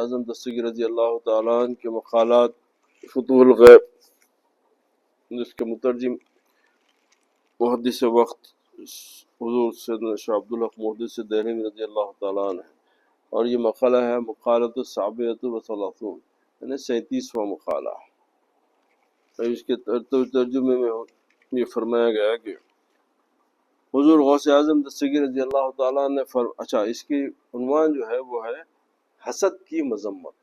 اعظم دستگیر رضی اللہ تعالیٰ عنہ کے مقالات فتوح الغیب، جس کے مترجم محدث وقت حضور سیدنا شاہ عبدالحق محدث دہلوی رضی اللہ تعالیٰ عنہ، اور یہ مقالہ ہے مقالۃ السابعۃ وثلاثون، یعنی 37واں مقالہ۔ اس کے ترجمے میں یہ فرمایا گیا کہ حضور غوث اعظم دستگیر رضی اللہ تعالیٰ نے اچھا، اس کی عنوان جو ہے وہ ہے حسد کی مذمت۔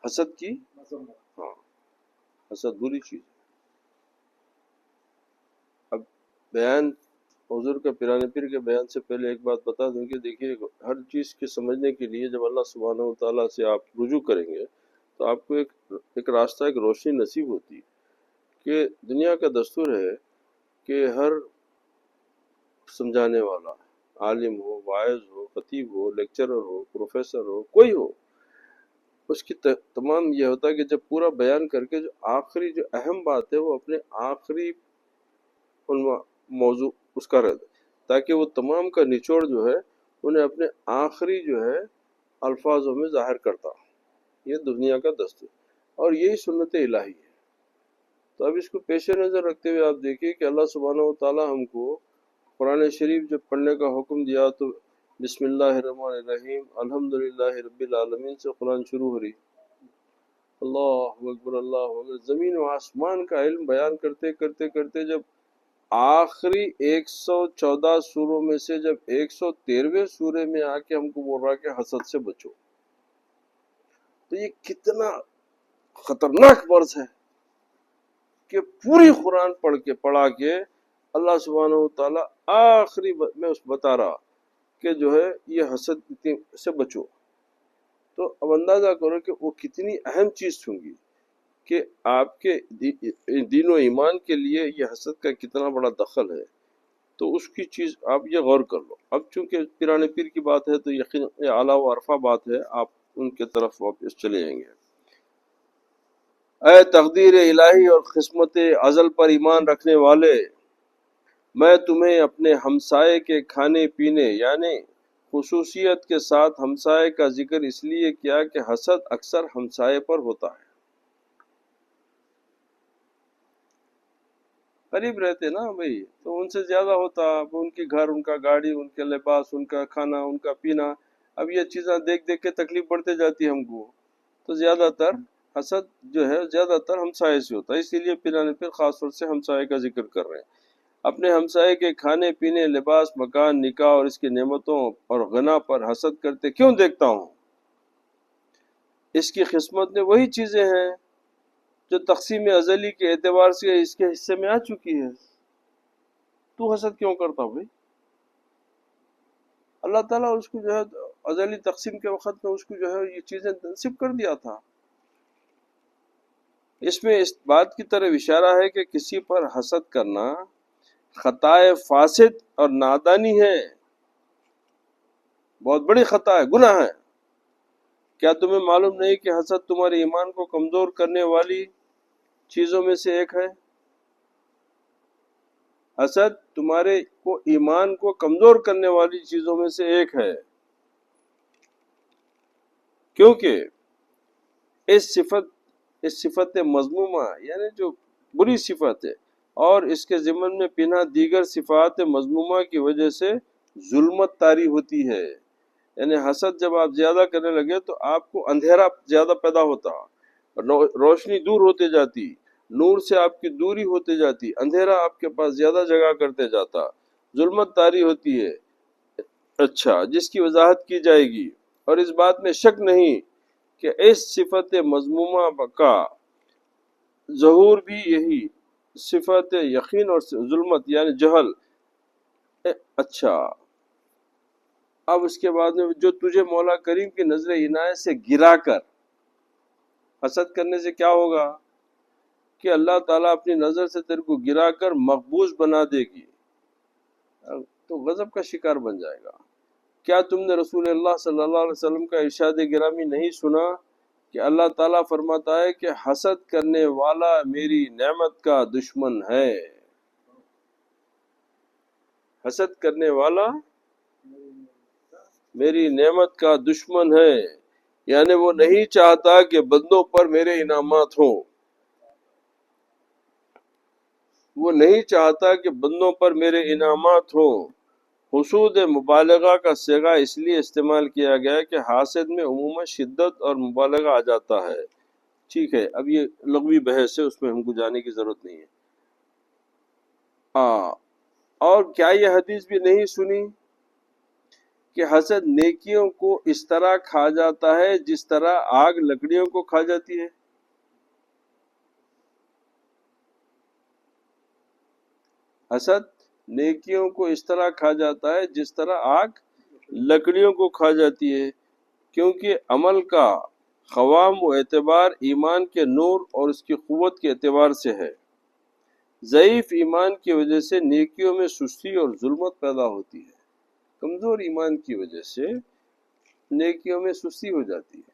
حسد کی مذمت، ہاں، حسد بری چیز۔ اب بیان حضور کا پیرانے پیر کے بیان سے پہلے ایک بات بتا دوں کہ دیکھیے، ہر چیز کے سمجھنے کے لیے جب اللہ سبحانہ و تعالیٰ سے آپ رجوع کریں گے تو آپ کو ایک راستہ، ایک روشنی نصیب ہوتی ہے کہ دنیا کا دستور ہے کہ ہر سمجھانے والا، عالم ہو، واعظ ہو، خطیب ہو، لیکچرر ہو، پروفیسر ہو، کوئی ہو، اس کی تمام یہ ہوتا ہے کہ جب پورا بیان کر کے جو آخری جو اہم بات ہے وہ اپنے آخری موضوع اس کا رد، تاکہ وہ تمام کا نچوڑ جو ہے انہیں اپنے آخری جو ہے الفاظوں میں ظاہر کرتا۔ یہ دنیا کا دستور اور یہی سنت الہی ہے۔ تو اب اس کو پیش نظر رکھتے ہوئے آپ دیکھیے کہ اللہ سبحانہ و تعالیٰ ہم کو قرآن شریف جب پڑھنے کا حکم دیا تو بسم اللہ الرحمن الرحیم الحمدللہ رب العالمین سے قرآن شروع ہو رہی۔ اللہ اکبر، اللہ اکبر، زمین و آسمان کا علم بیان کرتے کرتے کرتے جب آخری 114 سوروں میں سے جب 113ویں سورے میں آ کے ہم کو بول رہا کہ حسد سے بچو، تو یہ کتنا خطرناک مرض ہے کہ پوری قرآن پڑھا کے اللہ سبحانہ و تعالیٰ آخری میں اس بتا رہا کہ جو ہے یہ حسد سے بچو۔ تو اب اندازہ کرو کہ وہ کتنی اہم چیز ہوگی کہ آپ کے دین و ایمان کے لیے یہ حسد کا کتنا بڑا دخل ہے۔ تو اس کی چیز آپ یہ غور کر لو۔ اب چونکہ پیرانے پیر کی بات ہے تو یقین اعلیٰ و عرفہ بات ہے، آپ ان کے طرف واپس چلے جائیں گے۔ اے تقدیر الہی اور قسمت ازل پر ایمان رکھنے والے، میں تمہیں اپنے ہمسائے کے کھانے پینے، یعنی خصوصیت کے ساتھ ہمسائے کا ذکر اس لیے کیا کہ حسد اکثر ہمسائے پر ہوتا ہے۔ قریب رہتے نا بھائی تو ان سے زیادہ ہوتا، اب ان کی گھر، ان کا گاڑی، ان کے لباس، ان کا کھانا، ان کا پینا، اب یہ چیزیں دیکھ دیکھ کے تکلیف بڑھتے جاتی ہم کو، تو زیادہ تر حسد جو ہے زیادہ تر ہمسائے سے ہوتا ہے۔ اسی لیے پیرانے پیر خاص طور سے ہمسائے کا ذکر کر رہے ہیں۔ اپنے ہمسائے کے کھانے پینے، لباس، مکان، نکاح اور اس کی نعمتوں اور غنا پر حسد کرتے کیوں دیکھتا ہوں؟ اس کی قسمت میں وہی چیزیں ہیں جو تقسیم ازلی کے اعتبار سے اس کے حصے میں آ چکی ہے۔ تو حسد کیوں کرتا بھائی؟ اللہ تعالیٰ اس کو جو ہے ازلی تقسیم کے وقت میں اس کو جو ہے یہ چیزیں نصیب کر دیا تھا۔ اس میں اس بات کی طرف اشارہ ہے کہ کسی پر حسد کرنا خطائے فاسد اور نادانی ہے، بہت بڑی خطا ہے، گناہ ہے۔ کیا تمہیں معلوم نہیں کہ حسد تمہارے ایمان کو کمزور کرنے والی چیزوں میں سے ایک ہے؟ حسد تمہارے کو ایمان کو کمزور کرنے والی چیزوں میں سے ایک ہے، کیونکہ اس صفت مذمومہ، یعنی جو بری صفت ہے، اور اس کے ضمن میں پنہا دیگر صفات مذمومہ کی وجہ سے ظلمت طاری ہوتی ہے۔ یعنی حسد جب آپ زیادہ کرنے لگے تو آپ کو اندھیرا زیادہ پیدا ہوتا، روشنی دور ہوتے جاتی، نور سے آپ کی دوری ہوتے جاتی، اندھیرا آپ کے پاس زیادہ جگہ کرتے جاتا، ظلمت طاری ہوتی ہے۔ اچھا، جس کی وضاحت کی جائے گی، اور اس بات میں شک نہیں کہ اس صفت مذمومہ کا ظہور بھی یہی صفت یقین اور ظلمت یعنی جہل۔ اچھا، اب اس کے بعد میں جو تجھے مولا کریم کی نظر عنایت سے گرا کر، حسد کرنے سے کیا ہوگا کہ اللہ تعالیٰ اپنی نظر سے تیرے کو گرا کر مقبوض بنا دے گی، تو غضب کا شکار بن جائے گا۔ کیا تم نے رسول اللہ صلی اللہ علیہ وسلم کا ارشاد گرامی نہیں سنا کہ اللہ تعالیٰ فرماتا ہے کہ حسد کرنے والا میری نعمت کا دشمن ہے۔ حسد کرنے والا میری نعمت کا دشمن ہے، یعنی وہ نہیں چاہتا کہ بندوں پر میرے انعامات ہوں، وہ نہیں چاہتا کہ بندوں پر میرے انعامات ہوں۔ حسود مبالغہ کا صیغہ اس لیے استعمال کیا گیا ہے کہ حاسد میں عموماً شدت اور مبالغہ آ جاتا ہے۔ ٹھیک ہے، اب یہ لغوی بحث ہے، اس میں ہم کو جانے کی ضرورت نہیں ہے۔ اور کیا یہ حدیث بھی نہیں سنی کہ حسد نیکیوں کو اس طرح کھا جاتا ہے جس طرح آگ لکڑیوں کو کھا جاتی ہے؟ حسد نیکیوں کو اس طرح کھا جاتا ہے جس طرح آگ لکڑیوں کو کھا جاتی ہے، کیونکہ عمل کا قوام و اعتبار ایمان کے نور اور اس کی قوت کے اعتبار سے ہے۔ ضعیف ایمان کی وجہ سے نیکیوں میں سستی اور ظلمت پیدا ہوتی ہے، کمزور ایمان کی وجہ سے نیکیوں میں سستی ہو جاتی ہے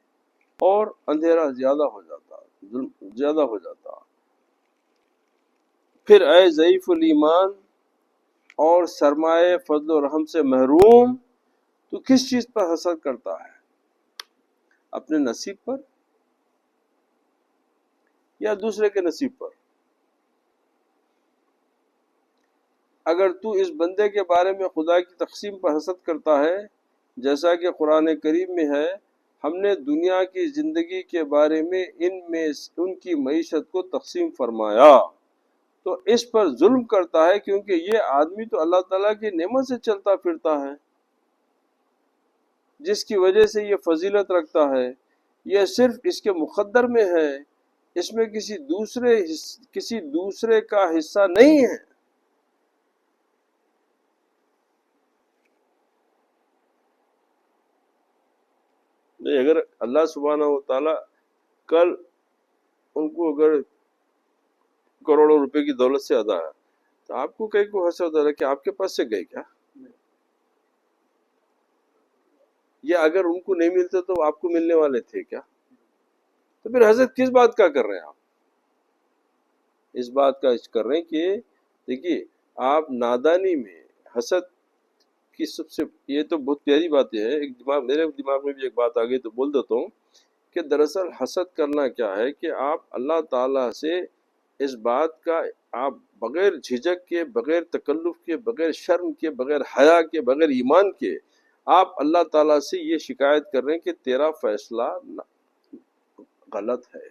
اور اندھیرا زیادہ ہو جاتا۔ پھر اے ضعیف الایمان اور سرمایہ فضل و رحم سے محروم، تو کس چیز پر حسد کرتا ہے؟ اپنے نصیب پر یا دوسرے کے نصیب پر؟ اگر تو اس بندے کے بارے میں خدا کی تقسیم پر حسد کرتا ہے، جیسا کہ قرآن کریم میں ہے، ہم نے دنیا کی زندگی کے بارے میں ان کی معیشت کو تقسیم فرمایا، تو اس پر ظلم کرتا ہے، کیونکہ یہ آدمی تو اللہ تعالیٰ کی نعمت سے چلتا پھرتا ہے، جس کی وجہ سے یہ فضیلت رکھتا ہے، یہ صرف اس کے مقدر میں ہے، اس میں کسی دوسرے کا حصہ نہیں ہے۔ نہیں، اگر اللہ سبحانہ و تعالیٰ کل ان کو اگر کروڑوں روپے کی دولت سے ادا ہے، تو آپ کو کہیں کو حسد ہوتا ہے کہ آپ کے پاس سے گئے کیا؟ یا اگر ان کو نہیں ملتے تو آپ کو ملنے والے تھے کیا؟ تو پھر حسد کس بات کا کر رہے ہیں آپ؟ اس بات کا کر رہے ہیں کہ دیکھیے، آپ نادانی میں حسد کی یہ تو بہت پیاری بات ہے، میرے دماغ میں بھی ایک بات آ گئی تو بول دیتا ہوں کہ دراصل حسد کرنا کیا ہے کہ آپ اللہ تعالیٰ سے اس بات کا، آپ بغیر جھجک کے، بغیر تکلف کے، بغیر شرم کے، بغیر حیا کے، بغیر ایمان کے، آپ اللہ تعالیٰ سے یہ شکایت کر رہے ہیں کہ تیرا فیصلہ غلط ہے۔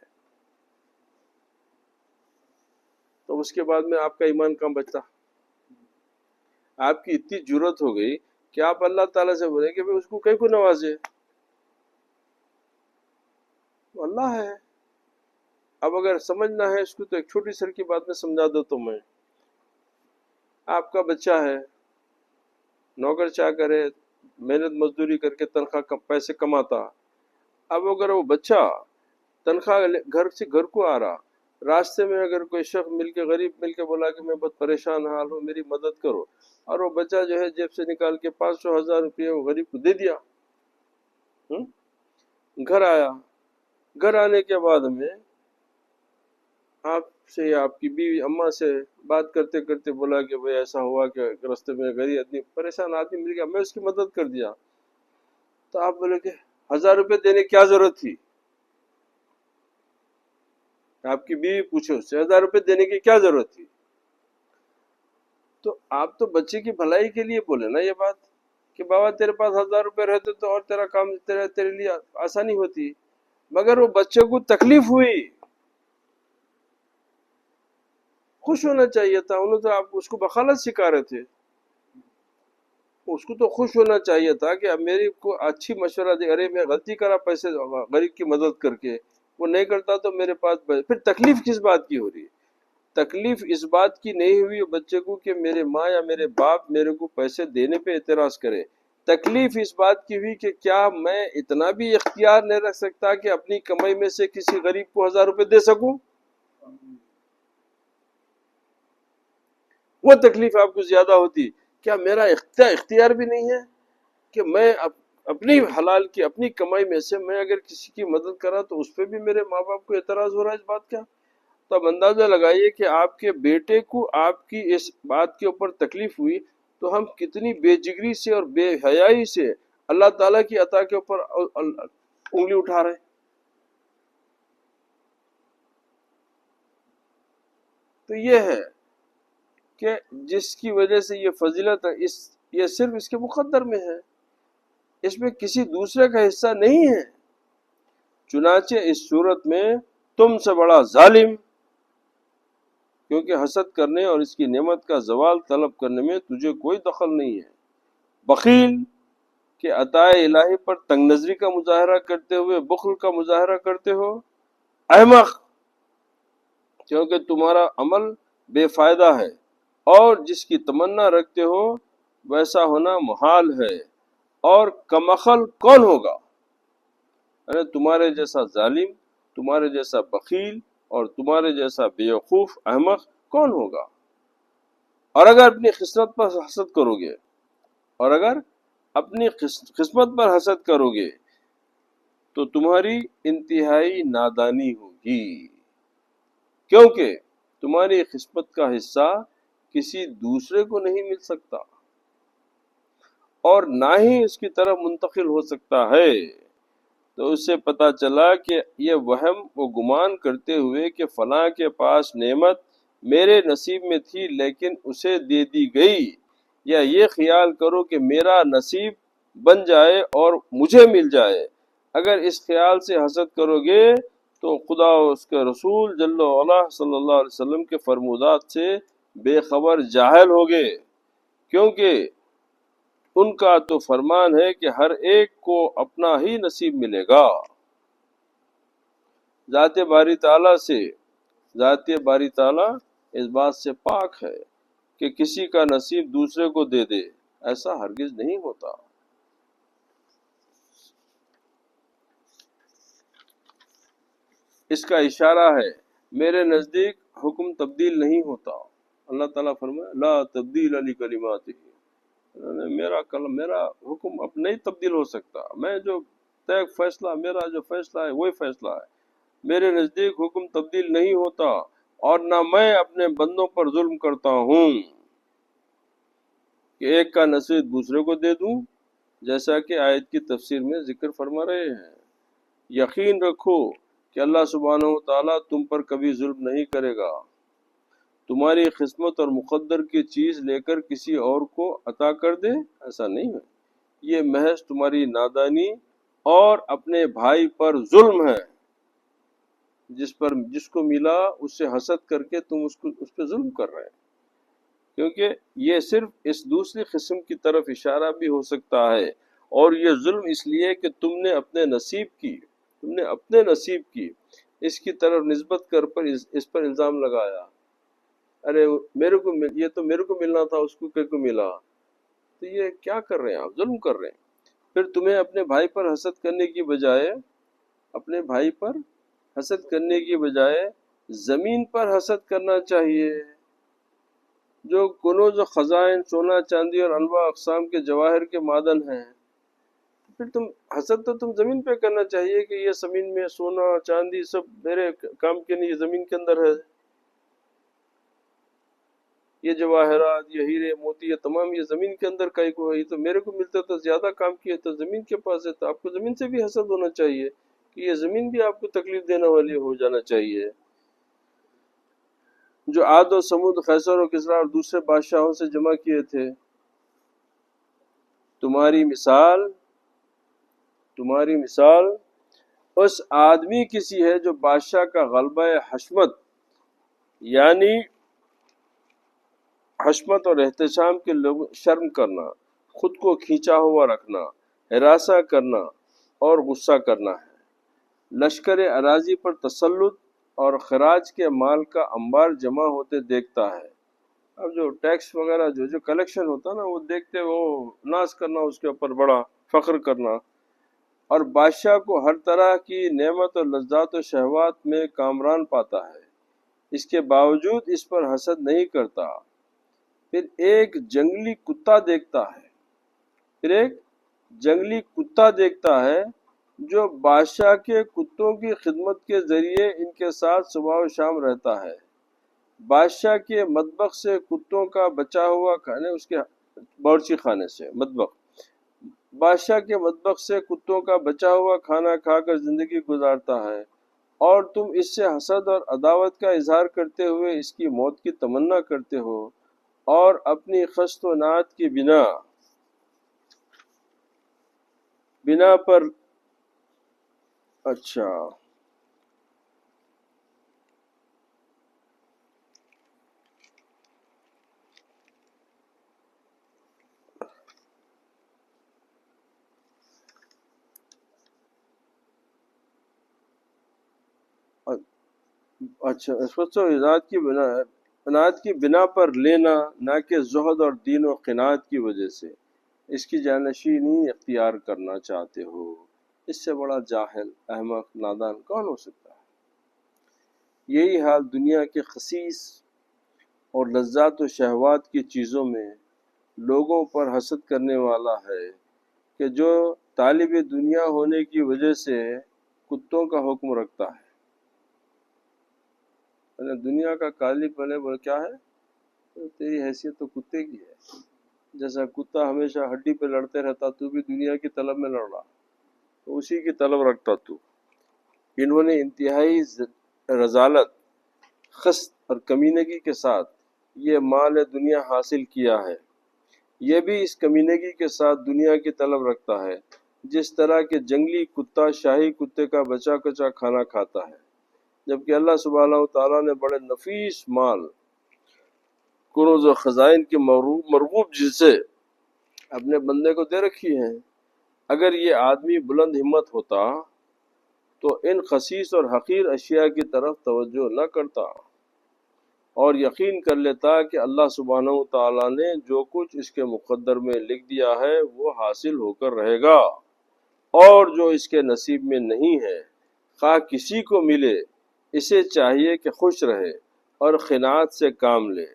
تو اس کے بعد میں آپ کا ایمان کم بچتا؟ آپ کی اتنی جرت ہو گئی کہ آپ اللہ تعالیٰ سے بولیں کہ اس کو کہیں کو نوازے، اللہ ہے۔ اب اگر سمجھنا ہے اس کو تو ایک چھوٹی سر کی بات میں سمجھا دیتا ہوں میں۔ آپ کا بچہ ہے، نوکر چاکر ہے، محنت مزدوری کر کے تنخواہ پیسے کماتا، اب اگر وہ بچہ تنخواہ گھر کو آ رہا، راستے میں اگر کوئی شخص غریب مل کے بولا کہ میں بہت پریشان حال ہوں، میری مدد کرو، اور وہ بچہ جو ہے جیب سے نکال کے 500,000 روپے وہ غریب کو دے دیا، گھر آیا، گھر آنے کے بعد میں آپ سے، آپ کی بیوی اماں سے بات کرتے کرتے بولا کہ بھئی ایسا ہوا کہ راستے میں غریب آدمی، پریشان آدمی مل گیا، میں اس کی مدد کر دیا، تو آپ بولے کہ 1,000 روپے دینے کی کیا ضرورت تھی؟ آپ کی بیوی پوچھے اس سے 1,000 روپے دینے کی کیا ضرورت تھی؟ تو آپ تو بچے کی بھلائی کے لیے بولے نا یہ بات کہ بابا تیرے پاس 1,000 روپے رہتے تو اور تیرا کام تیرے لیے آسانی ہوتی، مگر وہ بچے کو تکلیف ہوئی، خوش ہونا چاہیے تھا، انہوں تو آپ اس کو بخالت سکھا رہے تھے، اس کو تو خوش ہونا چاہیے تھا کہ اب میری کو اچھی مشورہ دے، ارے میں غلطی کرا پیسے غریب کی مدد کر کے، وہ نہیں کرتا تو میرے پاس پھر تکلیف کس بات کی ہو رہی ہے؟ تکلیف اس بات کی نہیں ہوئی بچے کو کہ میرے ماں یا میرے باپ میرے کو پیسے دینے پہ اعتراض کرے، تکلیف اس بات کی ہوئی کہ کیا میں اتنا بھی اختیار نہیں رکھ سکتا کہ اپنی کمائی میں سے کسی غریب کو 1,000 روپے دے سکوں؟ وہ تکلیف آپ کو زیادہ ہوتی، کیا میرا اختیار بھی نہیں ہے کہ میں اپنی حلال کی اپنی کمائی میں سے میں اگر کسی کی مدد کرا تو اس پہ بھی میرے ماں باپ کو اعتراض ہو رہا ہے اس بات کا؟ تو اب اندازہ لگائیے کہ آپ کے بیٹے کو آپ کی اس بات کے اوپر تکلیف ہوئی تو ہم کتنی بے جگری سے اور بے حیائی سے اللہ تعالیٰ کی عطا کے اوپر انگلی اٹھا رہے ہیں۔ تو یہ ہے کہ جس کی وجہ سے یہ فضیلت ہے، یہ صرف اس کے مقدر میں ہے، اس میں کسی دوسرے کا حصہ نہیں ہے۔ چنانچہ اس صورت میں تم سے بڑا ظالم، کیونکہ حسد کرنے اور اس کی نعمت کا زوال طلب کرنے میں تجھے کوئی دخل نہیں ہے، بخیل کہ عطائے الہی پر تنگ نظری کا مظاہرہ کرتے ہوئے بخل کا مظاہرہ کرتے ہو، احمق کیونکہ تمہارا عمل بے فائدہ ہے اور جس کی تمنا رکھتے ہو ویسا ہونا محال ہے، اور کم عقل کون ہوگا؟ یعنی تمہارے جیسا ظالم، تمہارے جیسا بخیل اور تمہارے جیسا بیوقوف احمق کون ہوگا؟ اور اگر اپنی قسمت پر حسد کرو گے، اور اگر اپنی قسمت پر حسد کرو گے تو تمہاری انتہائی نادانی ہوگی، کیونکہ تمہاری قسمت کا حصہ کسی دوسرے کو نہیں مل سکتا اور نہ ہی اس کی طرف منتقل ہو سکتا ہے۔ تو اس سے پتہ چلا کہ یہ وہم و گمان کرتے ہوئے کہ فلاں کے پاس نعمت میرے نصیب میں تھی لیکن اسے دے دی گئی، یا یہ خیال کرو کہ میرا نصیب بن جائے اور مجھے مل جائے، اگر اس خیال سے حسد کرو گے تو خدا و اس کے رسول جل وعلا صلی اللہ علیہ وسلم کے فرمودات سے بے خبر جاہل ہوگے، کیونکہ ان کا تو فرمان ہے کہ ہر ایک کو اپنا ہی نصیب ملے گا۔ ذات باری تعالیٰ اس بات سے پاک ہے کہ کسی کا نصیب دوسرے کو دے دے، ایسا ہرگز نہیں ہوتا۔ اس کا اشارہ ہے میرے نزدیک حکم تبدیل نہیں ہوتا۔ اللہ تعالیٰ فرمائے لا تبدیل لکلماتہ، میرا حکم اب نہیں تبدیل ہو سکتا، میں جو طے فیصلہ، میرا جو فیصلہ ہے وہی فیصلہ ہے، میرے نزدیک حکم تبدیل نہیں ہوتا، اور نہ میں اپنے بندوں پر ظلم کرتا ہوں کہ ایک کا نصیب دوسرے کو دے دوں، جیسا کہ آیت کی تفسیر میں ذکر فرما رہے ہیں۔ یقین رکھو کہ اللہ سبحانہ و تعالیٰ تم پر کبھی ظلم نہیں کرے گا، تمہاری قسمت اور مقدر کی چیز لے کر کسی اور کو عطا کر دے، ایسا نہیں ہے، یہ محض تمہاری نادانی اور اپنے بھائی پر ظلم ہے، جس کو ملا اس سے حسد کر کے تم اس پہ ظلم کر رہے ہیں، کیونکہ یہ صرف اس دوسری قسم کی طرف اشارہ بھی ہو سکتا ہے، اور یہ ظلم اس لیے کہ تم نے اپنے نصیب کی اس کی طرف نسبت کر پر اس پر الزام لگایا، ارے یہ تو میرے کو ملنا تھا، اس کو کو ملا، تو یہ کیا کر رہے ہیں آپ؟ ظلم کر رہے ہیں۔ پھر تمہیں اپنے بھائی پر حسد کرنے کی بجائے زمین پر حسد کرنا چاہیے، جو کنوز و خزائن، سونا چاندی اور انواع اقسام کے جواہر کے معدن ہیں۔ پھر حسد تو تم زمین پہ کرنا چاہیے کہ یہ زمین میں سونا چاندی سب میرے کام کے نہیں، یہ زمین کے اندر ہے، یہ جواہرات، یہ ہیرے موتی، یہ تمام یہ زمین کے اندر کا کو ہے، یہ تو میرے کو ملتا تو زیادہ کام کیا تو زمین کے پاس ہے، تو آپ کو زمین سے بھی حسد ہونا چاہیے کہ یہ زمین بھی آپ کو تکلیف دینے والی ہو جانا چاہیے۔ جو عاد و سمود، خیصر و کسریٰ اور دوسرے بادشاہوں سے جمع کیے تھے، تمہاری مثال اس آدمی کی سی ہے جو بادشاہ کا غلبہ حشمت، یعنی حشمت اور احتشام کے لوگ شرم کرنا، خود کو کھینچا ہوا رکھنا، ہراساں کرنا اور غصہ کرنا ہے، لشکر اراضی پر تسلط اور خراج کے مال کا انبار جمع ہوتے دیکھتا ہے۔ اب جو ٹیکس وغیرہ جو کلیکشن ہوتا نا، وہ دیکھتے وہ ناز کرنا، اس کے اوپر بڑا فخر کرنا، اور بادشاہ کو ہر طرح کی نعمت اور لذات و شہوات میں کامران پاتا ہے، اس کے باوجود اس پر حسد نہیں کرتا۔ پھر ایک جنگلی کتا دیکھتا ہے جو بادشاہ کے کتوں کی خدمت کے ذریعے ان کے ساتھ صبح و شام رہتا ہے، بادشاہ کے مطبخ سے کتوں کا بچا ہوا کھانے، اس کے باورچی خانے سے مطبخ بادشاہ کے مطبخ سے کتوں کا بچا ہوا کھانا کھا کر زندگی گزارتا ہے، اور تم اس سے حسد اور عداوت کا اظہار کرتے ہوئے اس کی موت کی تمنا کرتے ہو، اور اپنی خست و نعت کی بنا پر اچھا اچھا اس وقت تو عناد کی بنا پر لینا، نہ کہ زہد اور دین و قناعت کی وجہ سے اس کی جانشینی اختیار کرنا چاہتے ہو۔ اس سے بڑا جاہل، احمق، نادان کون ہو سکتا ہے؟ یہی حال دنیا کے خسیس اور لذات و شہوات کی چیزوں میں لوگوں پر حسد کرنے والا ہے، کہ جو طالب دنیا ہونے کی وجہ سے کتوں کا حکم رکھتا ہے۔ یعنی دنیا کا قالب بنے وہ کیا ہے؟ تو تیری حیثیت تو کتے کی ہے، جیسا کتا ہمیشہ ہڈی پہ لڑتے رہتا، تو بھی دنیا کی طلب میں لڑ رہا، تو اسی کی طلب رکھتا تو۔ انہوں نے انتہائی رذالت، خست اور کمینگی کے ساتھ یہ مال دنیا حاصل کیا ہے۔ یہ بھی اس کمینگی کے ساتھ دنیا کی طلب رکھتا ہے، جس طرح کہ جنگلی کتا شاہی کتے کا بچا کچا کھانا کھاتا ہے، جبکہ اللہ سبحانہ و تعالیٰ نے بڑے نفیس مال، کنوز و خزائن کی مرغوب جنسیں اپنے بندے کو دے رکھی ہیں۔ اگر یہ آدمی بلند ہمت ہوتا تو ان خسیس اور حقیر اشیاء کی طرف توجہ نہ کرتا، اور یقین کر لیتا کہ اللہ سبحانہ و تعالیٰ نے جو کچھ اس کے مقدر میں لکھ دیا ہے وہ حاصل ہو کر رہے گا، اور جو اس کے نصیب میں نہیں ہے خواہ کسی کو ملے، اسے چاہیے کہ خوش رہے اور قناعت سے کام لے،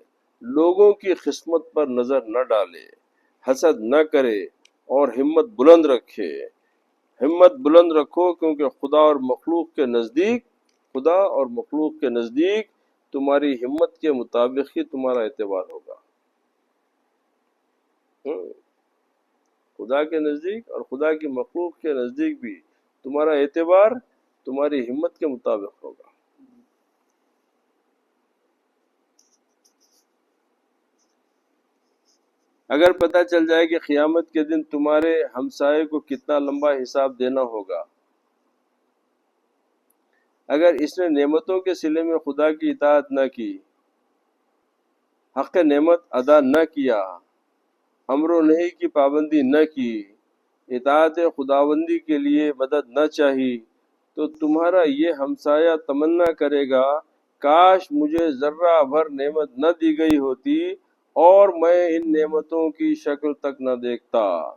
لوگوں کی قسمت پر نظر نہ ڈالے، حسد نہ کرے، اور ہمت بلند رکھو، کیونکہ خدا اور مخلوق کے نزدیک تمہاری ہمت کے مطابق ہی تمہارا اعتبار ہوگا۔ خدا کے نزدیک اور خدا کی مخلوق کے نزدیک بھی تمہارا اعتبار تمہاری ہمت کے مطابق ہوگا۔ اگر پتہ چل جائے کہ قیامت کے دن تمہارے ہمسائے کو کتنا لمبا حساب دینا ہوگا، اگر اس نے نعمتوں کے صلے میں خدا کی اطاعت نہ کی، حق نعمت ادا نہ کیا، امر و نہی کی پابندی نہ کی، اطاعت خداوندی کے لیے مدد نہ چاہی، تو تمہارا یہ ہمسایہ تمنا کرے گا کاش مجھے ذرہ بھر نعمت نہ دی گئی ہوتی اور میں ان نعمتوں کی شکل تک نہ دیکھتا۔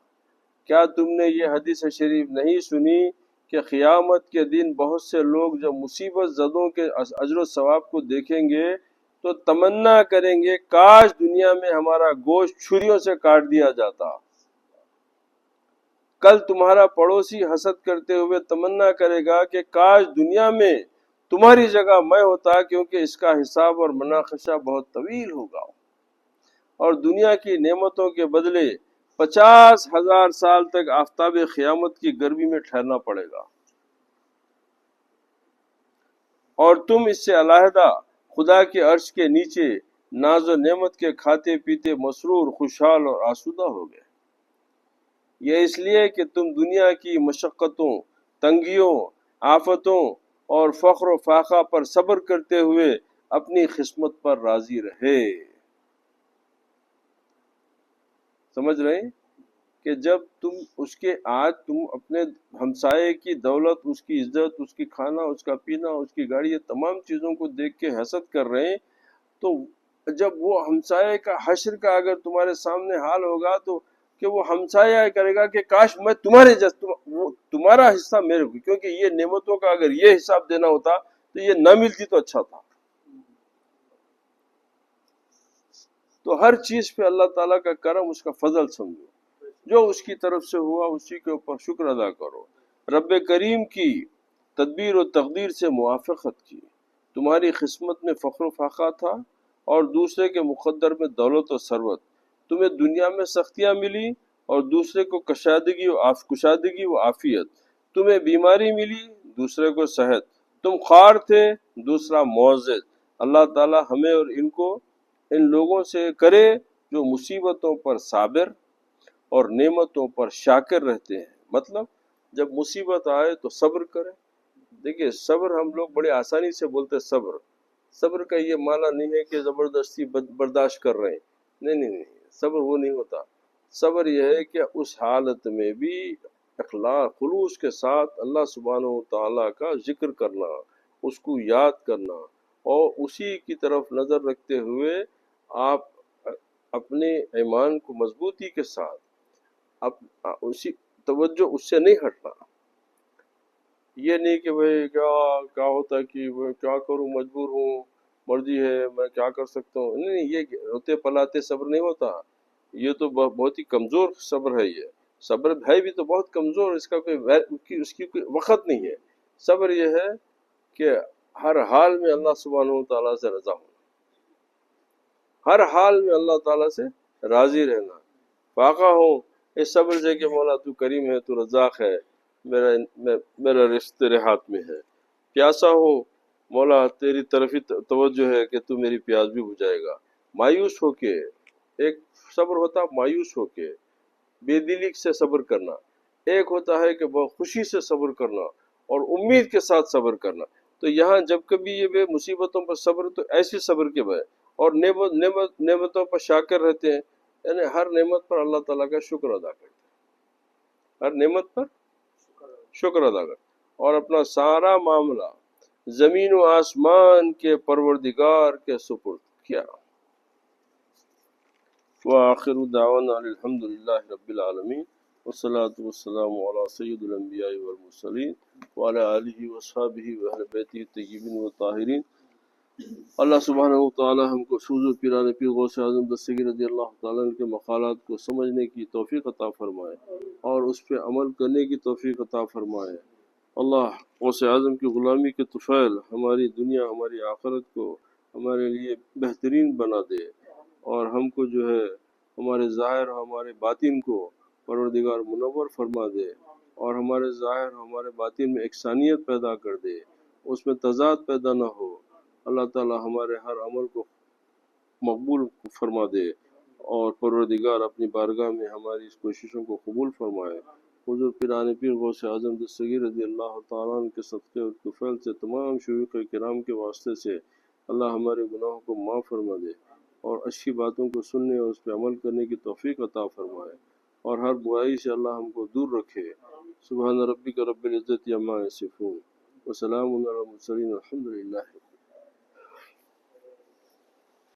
کیا تم نے یہ حدیث شریف نہیں سنی کہ قیامت کے دن بہت سے لوگ جب مصیبت زدوں کے اجر و ثواب کو دیکھیں گے تو تمنا کریں گے کاش دنیا میں ہمارا گوشت چھریوں سے کاٹ دیا جاتا۔ کل تمہارا پڑوسی حسد کرتے ہوئے تمنا کرے گا کہ کاش دنیا میں تمہاری جگہ میں ہوتا، کیونکہ اس کا حساب اور مناقشہ بہت طویل ہوگا، اور دنیا کی نعمتوں کے بدلے 50,000 سال تک آفتاب قیامت کی گرمی میں ٹھہرنا پڑے گا، اور تم اس سے علیحدہ خدا کے عرش کے نیچے ناز و نعمت کے کھاتے پیتے مسرور، خوشحال اور آسودہ ہو گئے۔ یہ اس لیے کہ تم دنیا کی مشقتوں، تنگیوں، آفتوں اور فخر و فاقہ پر صبر کرتے ہوئے اپنی قسمت پر راضی رہے۔ سمجھ رہے ہیں کہ جب آج تم اپنے ہمسائے کی دولت، اس کی عزت، اس کی کھانا، اس کا پینا، اس کی گاڑی، یہ تمام چیزوں کو دیکھ کے حسد کر رہے ہیں، تو جب وہ ہمسائے کا حشر کا اگر تمہارے سامنے حال ہوگا تو کہ وہ ہمسایہ کرے گا کہ کاش میں تمہارا حصہ میرے کو، کیونکہ یہ نعمتوں کا اگر یہ حساب دینا ہوتا تو یہ نہ ملتی تو اچھا تھا۔ تو ہر چیز پہ اللہ تعالیٰ کا کرم، اس کا فضل سمجھو، جو اس کی طرف سے ہوا اسی کے اوپر شکر ادا کرو۔ رب کریم کی تدبیر و تقدیر سے موافقت کی، تمہاری قسمت میں فخر و فاقہ تھا اور دوسرے کے مقدر میں دولت و ثروت، تمہیں دنیا میں سختیاں ملی اور دوسرے کو کشادگی و عافیت، تمہیں بیماری ملی دوسرے کو صحت، تم خوار تھے دوسرا معزز۔ اللہ تعالی ہمیں اور ان لوگوں سے کرے جو مصیبتوں پر صابر اور نعمتوں پر شاکر رہتے ہیں۔ مطلب جب مصیبت آئے تو صبر کریں۔ دیکھیے صبر ہم لوگ بڑے آسانی سے بولتے صبر کا یہ معنی نہیں ہے کہ زبردستی برداشت کر رہے ہیں، نہیں، صبر وہ نہیں ہوتا۔ صبر یہ ہے کہ اس حالت میں بھی اخلاص خلوص کے ساتھ اللہ سبحانہ و تعالیٰ کا ذکر کرنا، اس کو یاد کرنا، اور اسی کی طرف نظر رکھتے ہوئے آپ اپنے ایمان کو مضبوطی کے ساتھ اسی توجہ اس سے نہیں ہٹنا۔ یہ نہیں کہ بھئی کیا ہوتا کہ کیا کروں، مجبور ہوں، مرضی ہے، میں کیا کر سکتا ہوں۔ نہیں، یہ روتے پلاتے صبر نہیں ہوتا، یہ تو بہت ہی کمزور صبر ہے۔ یہ صبر ہے بھی تو بہت کمزور، اس کا اس کی کوئی وقت نہیں ہے۔ صبر یہ ہے کہ ہر حال میں اللہ سبحانہ و تعالیٰ سے رضا ہونا، ہر حال میں اللہ تعالیٰ سے راضی رہنا، واقع ہو اس صبر سے کہ مولا تو کریم ہے، تو رزاق ہے، میرا رزق تیرے ہاتھ میں ہے۔ پیاسا ہو مولا تیری طرف ہی توجہ ہے کہ تو میری پیاس بھی بجھائے گا۔ مایوس ہو کے، ایک صبر ہوتا مایوس ہو کے بے دلی سے صبر کرنا، ایک ہوتا ہے کہ بہت خوشی سے صبر کرنا اور امید کے ساتھ صبر کرنا۔ تو یہاں جب کبھی یہ بے مصیبتوں پر صبر، تو ایسی صبر کے بے اور نعمتوں پر شاکر رہتے ہیں، یعنی ہر نعمت پر اللہ تعالیٰ کا شکر ادا کرتے ہیں، ہر نعمت پر شکر ادا کرتے اور اپنا سارا معاملہ زمین و آسمان کے پروردگار کے سپرد کیا۔ وآخر دعوانا الحمد للہ رب العالمین، والصلاة والسلام علی سید الانبیاء والمرسلین وعلی آلہ وصحبہ واہل بیتہ الطیبین والطاہرین۔ اللہ سبحانہ و تعالی ہم کو حضور پیران پیر غوث اعظم دستگیر رضی اللہ تعالیٰ عنہ کے مقالات کو سمجھنے کی توفیق عطا فرمائے اور اس پہ عمل کرنے کی توفیق عطا فرمائے۔ اللہ غوث اعظم کی غلامی کے طفیل ہماری دنیا ہماری آخرت کو ہمارے لیے بہترین بنا دے، اور ہم کو جو ہے ہمارے ظاہر اور ہمارے باطن کو پروردگار منور فرما دے، اور ہمارے ظاہر اور ہمارے باطن میں یکسانیت پیدا کر دے، اس میں تضاد پیدا نہ ہو۔ اللہ تعالی ہمارے ہر عمل کو مقبول فرما دے، اور پروردگار اپنی بارگاہ میں ہماری اس کوششوں کو قبول فرمائے۔ حضور پیران پیر غوث اعظم دستگیر رضی اللہ تعالیٰ عنہ کے صدقے اور طفیل سے تمام شیوخ کرام کے واسطے سے اللہ ہمارے گناہوں کو معاف فرما دے، اور اچھی باتوں کو سننے اور اس پہ عمل کرنے کی توفیق عطا فرمائے، اور ہر برائی سے اللہ ہم کو دور رکھے۔ سبحان ربک رب العزت عما یصفون وسلام علی المرسلین الحمد للہ۔